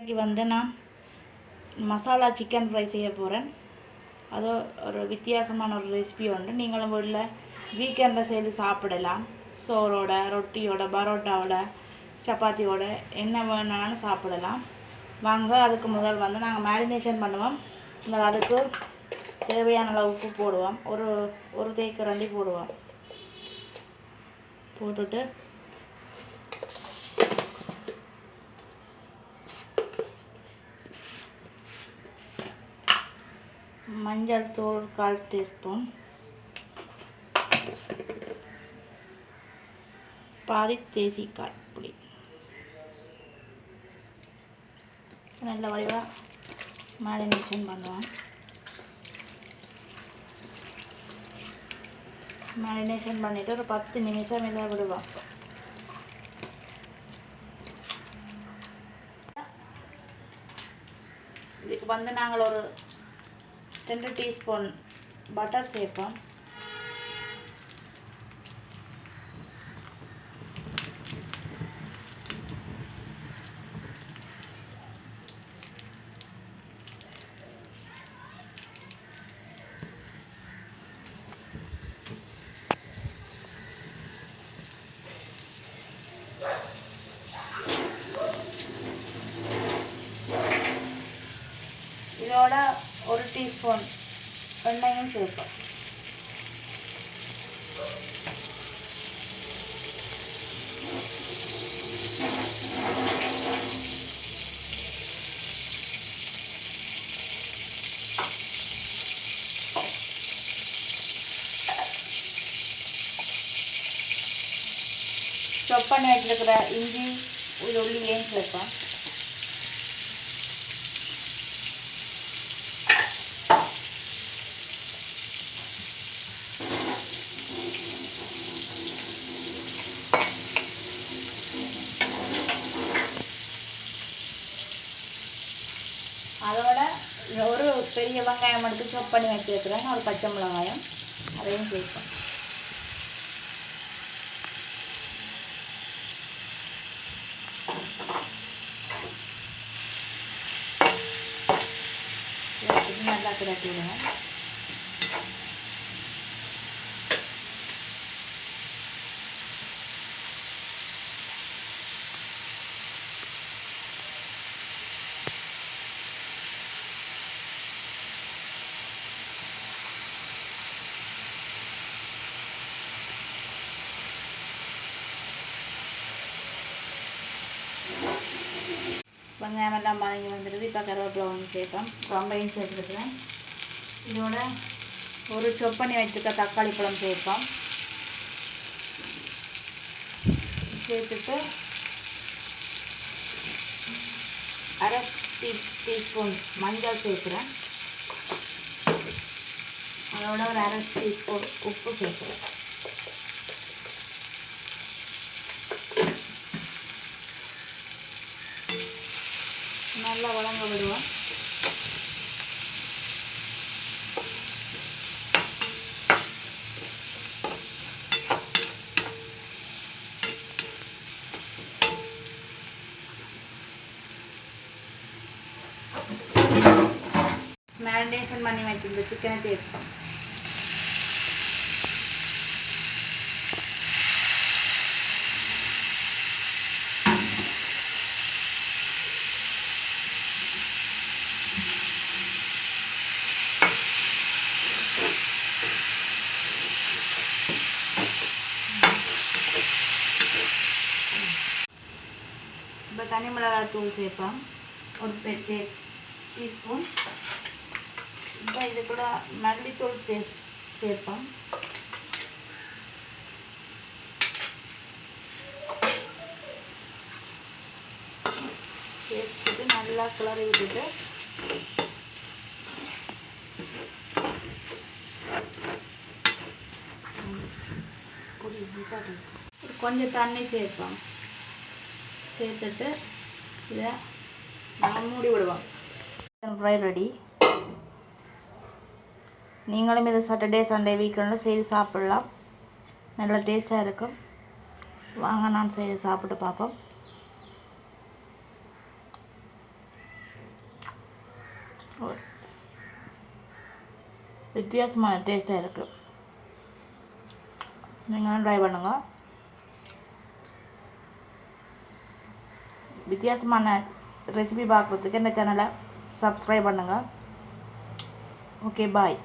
இன்னைக்கு வந்து நான் மசாலா சிக்கன் ஃப்ரை செய்ய போகிறேன். அது ஒரு வித்தியாசமான ஒரு ரெசிபி உண்டு. நீங்களும் வீட்டில் வீக்கெண்டில் செய்து சாப்பிடலாம். சோறோட, ரொட்டியோட, பரோட்டாவோட, சப்பாத்தியோட என்ன வேணும்னாலும் சாப்பிடலாம். வாங்க, அதுக்கு முதல் வந்து நாங்கள் மேரினேஷன் பண்ணுவோம். முதல் அதுக்கு தேவையான அளவு உப்பு போடுவோம். ஒரு தேக்கரண்டி போடுவோம். போட்டுட்டு மஞ்சள் தூள் 1/4 டீஸ்பூன், பாதி தேசிக்காய் பொடி, நல்ல வடிவாக மேரினேஷன் பண்ணுவோம். மேரினேஷன் பண்ணிவிட்டு ஒரு 10 நிமிஷம் இதை விடுவோம். இதுக்கு வந்து நாங்கள் ஒரு 2 டீஸ்பூன் பட்டர் சேர்ப்போம். இதோட 1 டீஸ்பூன் எண்ணெயும் சேர்ப்போம். சாப் பண்ணி வச்சிருக்கிற இஞ்சி உள்ளியையும் சேர்ப்போம். அதோட ஒரு பெரிய வெங்காயம் எடுத்து சாப் பண்ணி வச்சிருக்கிறேன். ஒரு பச்சை மிளகாயம் அதையும் சேர்ப்போம். நல்லா கிளப்பி விடுங்க. வெங்காயம் எல்லாம் வதங்கி வந்துடுது. இப்போ கருவேப்பிலை ஒன்று சேர்ப்போம். ரொம்பையும் சேர்த்துருக்குறேன். இதோட ஒரு சாப் பண்ணி வச்சுருக்க தக்காளி பழம் சேர்ப்போம். சேர்த்துட்டு 1/2 டீஸ்பூன் மஞ்சள் சேர்க்குறேன். அதோட ஒரு 1/2 டீஸ்பூன் உப்பு சேர்க்குறேன். நல்லா வதங்க விடுவோம். மேரினேஷன் பண்ணி வச்சிருந்த சிக்கனை சேர்ப்போம். இப்போ தனி மிளகாய் தூள் சேர்ப்போம். ஒரு 2 டீஸ்பூன். இப்போ இது கூட மல்லித்தூள் சேர்ப்போம். சேர்த்துட்டு நல்லா கிளறி விட்டுட்டு கொஞ்சம் தண்ணி சேர்ப்போம். சேர்த்துட்டு இதை நம்ம மூடி விடுவோம். Fry ready. நீங்களும் இதை சாட்டர்டே சண்டே வீக்கெண்டில் செய்து சாப்பிடலாம். நல்ல டேஸ்ட்டாக இருக்கும். வாங்க நான் செய்து சாப்பிட்டு பார்ப்போம். வித்தியாசமான டேஸ்ட்டாக இருக்குது. நீங்களும் ட்ரை பண்ணுங்க. வித்தியாசமான ரெசிபி பார்க்குறதுக்கு இந்த சேனலை சப்ஸ்கிரைப் பண்ணுங்கள். ஓகே, பாய்.